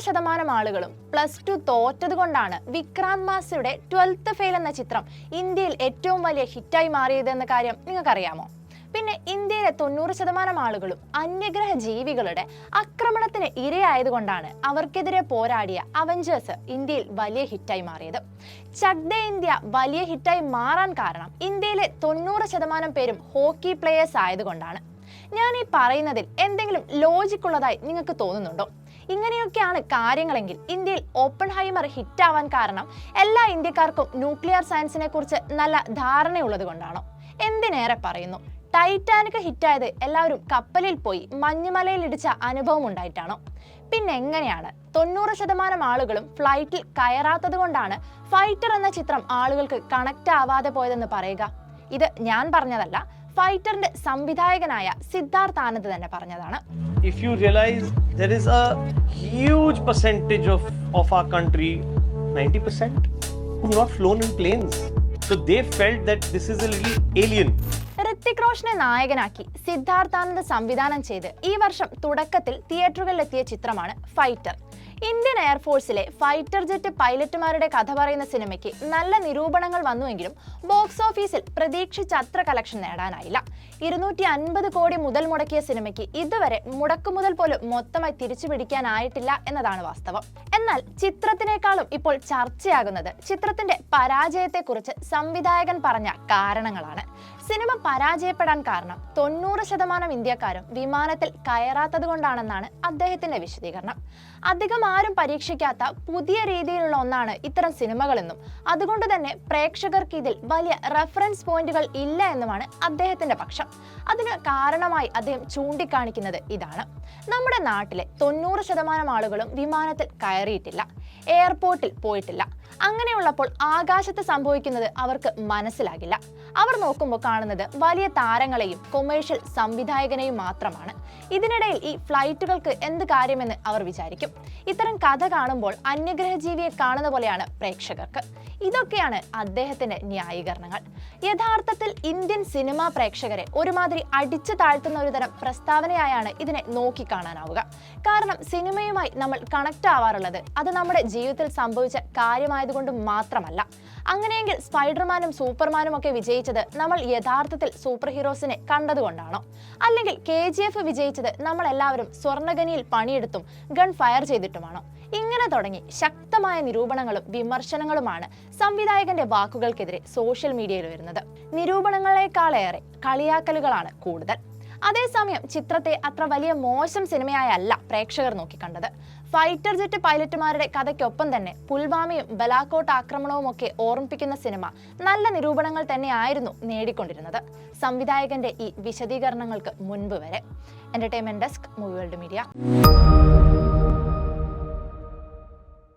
90% ആളുകളും +2 തോറ്റത് കൊണ്ടാണ് വിക്രാന്ത് മാസിയുടെ 12th ഫെയിൽ എന്ന ചിത്രം ഇന്ത്യയിൽ ഏറ്റവും വലിയ ഹിറ്റായി മാറിയത് എന്ന കാര്യം നിങ്ങൾക്കറിയാമോ? പിന്നെ ഇന്ത്യയിലെ 90% ആളുകളും അന്യഗ്രഹ ജീവികളുടെ ആക്രമണത്തിന് ഇരയായതുകൊണ്ടാണ് അവർക്കെതിരെ പോരാടിയ അവഞ്ചേഴ്സ് ഇന്ത്യയിൽ വലിയ ഹിറ്റായി മാറിയത്. ചക് ദേ ഇന്ത്യ വലിയ ഹിറ്റായി മാറാൻ കാരണം ഇന്ത്യയിലെ 90% പേരും ഹോക്കി പ്ലേയേഴ്സ് ആയതുകൊണ്ടാണ്. ഞാൻ ഈ പറയുന്നതിൽ എന്തെങ്കിലും ലോജിക് ഉള്ളതായി നിങ്ങൾക്ക് തോന്നുന്നുണ്ടോ? ഇങ്ങനെയൊക്കെയാണ് കാര്യങ്ങളെങ്കിൽ ഇന്ത്യയിൽ ഓപ്പൺഹൈമർ ഹിറ്റാവാൻ കാരണം എല്ലാ ഇന്ത്യക്കാർക്കും ന്യൂക്ലിയർ സയൻസിനെ കുറിച്ച് നല്ല ധാരണയുള്ളത് കൊണ്ടാണോ? എന്തിനേറെ പറയുന്നു, ടൈറ്റാനിക് ഹിറ്റായത് എല്ലാവരും കപ്പലിൽ പോയി മഞ്ഞുമലയിൽ ഇടിച്ച അനുഭവം ഉണ്ടായിട്ടാണോ? പിന്നെ എങ്ങനെയാണ് 90% ആളുകളും ഫ്ലൈറ്റിൽ കയറാത്തത് കൊണ്ടാണ് ഫൈറ്റർ എന്ന ചിത്രം ആളുകൾക്ക് കണക്ട് ആവാതെ പോയതെന്ന് പറയുക? ഇത് ഞാൻ പറഞ്ഞതല്ല, ഫൈറ്ററിന്റെ സംവിധായകനായ സിദ്ധാർത്ഥ് ആനന്ദ് തന്നെ പറഞ്ഞതാണ്. If you realize there is a huge percentage of our country, 90%, who've not flown in planes. So they felt that this is a little alien. Hrithik റോഷനെ നായകനാക്കി സിദ്ധാർത്ഥ് ആനന്ദ് സംവിധാനം ചെയ്ത് ഈ വർഷം തുടക്കത്തിൽ തിയേറ്ററുകളിലെത്തിയ ചിത്രമാണ് ഫൈറ്റർ. ഇന്ത്യൻ എയർഫോഴ്സിലെ ഫൈറ്റർ ജെറ്റ് പൈലറ്റുമാരുടെ കഥ പറയുന്ന സിനിമയ്ക്ക് നല്ല നിരൂപണങ്ങൾ വന്നുവെങ്കിലും ബോക്സ് ഓഫീസിൽ പ്രതീക്ഷിച്ച അത്ര കളക്ഷൻ നേടാനായില്ല. 250 കോടി മുതൽ മുടക്കിയ സിനിമയ്ക്ക് ഇതുവരെ മുടക്കുമുതൽ പോലും മൊത്തമായി തിരിച്ചു പിടിക്കാനായിട്ടില്ല എന്നതാണ് വാസ്തവം. എന്നാൽ ചിത്രത്തിനേക്കാളും ഇപ്പോൾ ചർച്ചയാകുന്നത് ചിത്രത്തിന്റെ പരാജയത്തെക്കുറിച്ച് സംവിധായകൻ പറഞ്ഞ കാരണങ്ങളാണ്. സിനിമ പരാജയപ്പെടാൻ കാരണം 90% ഇന്ത്യക്കാരും വിമാനത്തിൽ കയറാത്തത് കൊണ്ടാണെന്നാണ് അദ്ദേഹത്തിന്റെ വിശദീകരണം. അധികം ആരും പരീക്ഷിക്കാത്ത പുതിയ രീതിയിലുള്ള ഒന്നാണ് ഇത്തരം സിനിമകളെന്നും അതുകൊണ്ട് തന്നെ പ്രേക്ഷകർക്ക് ഇതിൽ വലിയ റെഫറൻസ് പോയിന്റുകൾ ഇല്ല എന്നുമാണ് അദ്ദേഹത്തിന്റെ പക്ഷം. അതിന് കാരണമായി അദ്ദേഹം ചൂണ്ടിക്കാണിക്കുന്നത് ഇതാണ്: നമ്മുടെ നാട്ടിലെ 90% ആളുകളും വിമാനത്തിൽ കയറിയിട്ടില്ല, എയർപോർട്ടിൽ പോയിട്ടില്ല. അങ്ങനെയുള്ളപ്പോൾ ആകാശത്ത് സംഭവിക്കുന്നത് അവർക്ക് മനസ്സിലാകില്ല. അവർ നോക്കുമ്പോൾ കാണുന്നത് വലിയ താരങ്ങളെയും കൊമേഴ്ഷ്യൽ സംവിധായകനെയും മാത്രമാണ്. ഇതിനിടയിൽ ഈ ഫ്ലൈറ്റുകൾക്ക് എന്ത് കാര്യമെന്ന് അവർ വിചാരിക്കും. ഇത്തരം കഥ കാണുമ്പോൾ അന്യഗ്രഹ ജീവിയെ കാണുന്ന പോലെയാണ് പ്രേക്ഷകർക്ക്. ഇതൊക്കെയാണ് അദ്ദേഹത്തിന്റെ ന്യായീകരണങ്ങൾ. യഥാർത്ഥത്തിൽ ഇന്ത്യൻ സിനിമാ പ്രേക്ഷകരെ ഒരുമാതിരി അടിച്ചു താഴ്ത്തുന്ന ഒരു തരം പ്രസ്താവനയായാണ് ഇതിനെ നോക്കിക്കാണാനാവുക. കാരണം സിനിമയുമായി നമ്മൾ കണക്ട് ആവാറുള്ളത് അത് നമ്മുടെ ജീവിതത്തിൽ സംഭവിച്ച കാര്യമായതുകൊണ്ട് മാത്രമല്ല. അങ്ങനെയെങ്കിൽ സ്പൈഡർമാനും സൂപ്പർമാനും ഒക്കെ വിജയിച്ചത് നമ്മൾ യഥാർത്ഥത്തിൽ സൂപ്പർ ഹീറോസിനെ കണ്ടതുകൊണ്ടാണോ? അല്ലെങ്കിൽ KGF വിജയിച്ചത് നമ്മൾ എല്ലാവരും സ്വർണ്ണഖനിയിൽ പണിയെടുത്തും ഗൺ ഫയർ ചെയ്തിട്ടുമാണോ? ഇങ്ങനെ തുടങ്ങി ശക്തമായ നിരൂപണങ്ങളും വിമർശനങ്ങളുമാണ് സംവിധായകന്റെ വാക്കുകൾക്കെതിരെ സോഷ്യൽ മീഡിയയിൽ വരുന്നത്. നിരൂപണങ്ങളെക്കാളേറെ കളിയാക്കലുകളാണ് കൂടുതൽ. അതേസമയം ചിത്രത്തെ അത്ര വലിയ മോശം സിനിമയായല്ല പ്രേക്ഷകർ നോക്കിക്കണ്ടത്. ഫൈറ്റർ ജെറ്റ് പൈലറ്റുമാരുടെ കഥയ്ക്കൊപ്പം തന്നെ പുൽവാമയും ബലാക്കോട്ട് ആക്രമണവും ഒക്കെ ഓർമ്മിപ്പിക്കുന്ന സിനിമ നല്ല നിരൂപണങ്ങൾ തന്നെയായിരുന്നു നേടിക്കൊണ്ടിരുന്നത് സംവിധായകന്റെ ഈ വിശദീകരണങ്ങൾക്ക് മുൻപ് വരെ. Entertainment desk, movie world media.